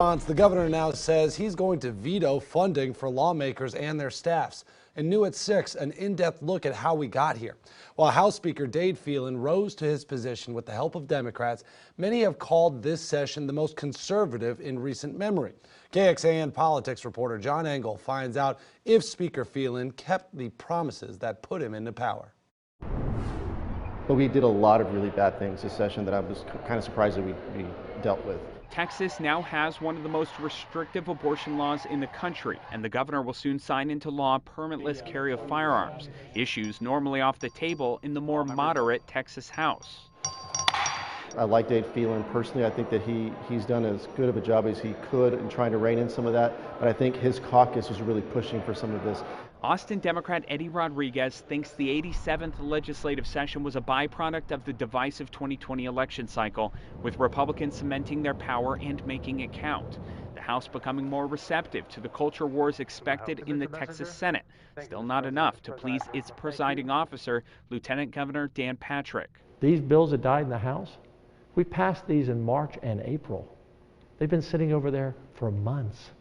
The governor now says he's going to veto funding for lawmakers and their staffs. And new at 6, an in-depth look at how we got here. While House Speaker Dade Phelan rose to his position with the help of Democrats, many have called this session the most conservative in recent memory. KXAN politics reporter John Engel finds out if Speaker Phelan kept the promises that put him into power. But we did a lot of really bad things this session that I was kind of surprised that we dealt with. Texas now has one of the most restrictive abortion laws in the country, and the governor will soon sign into law permitless carry of firearms, issues normally off the table in the more moderate Texas House. I like Dade Phelan personally. I think that he's done as good of a job as he could in trying to rein in some of that, but I think his caucus is really pushing for some of this. Austin Democrat Eddie Rodriguez thinks the 87th legislative session was a byproduct of the divisive 2020 election cycle, with Republicans cementing their power and making it count. The House becoming more receptive to the culture wars expected in the Texas Senate. Still not enough to please its presiding officer, Lieutenant Governor Dan Patrick. These bills that died in the House, we passed these in March and April. They've been sitting over there for months.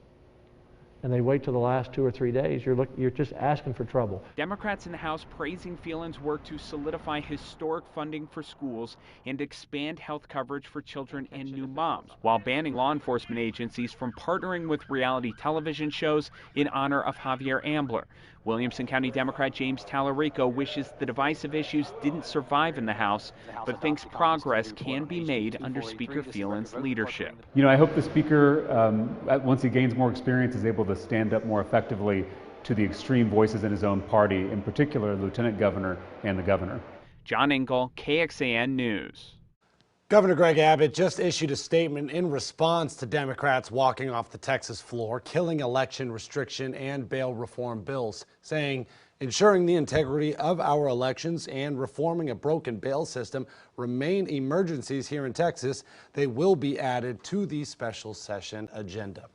And they wait till the last 2 or 3 days, you're just asking for trouble. Democrats in the House praising Phelan's work to solidify historic funding for schools and expand health coverage for children and new moms, while banning law enforcement agencies from partnering with reality television shows in honor of Javier Ambler. Williamson County Democrat James Tallarico wishes the divisive issues didn't survive in the House, but thinks progress can be made under Speaker Phelan's leadership. You know, I hope the Speaker, once he gains more experience, is able to stand up more effectively to the extreme voices in his own party, in particular Lieutenant Governor and the Governor. John Engel, KXAN News. Governor Greg Abbott just issued a statement in response to Democrats walking off the Texas floor, killing election restriction and bail reform bills, saying ensuring the integrity of our elections and reforming a broken bail system remain emergencies here in Texas. They will be added to the special session agenda.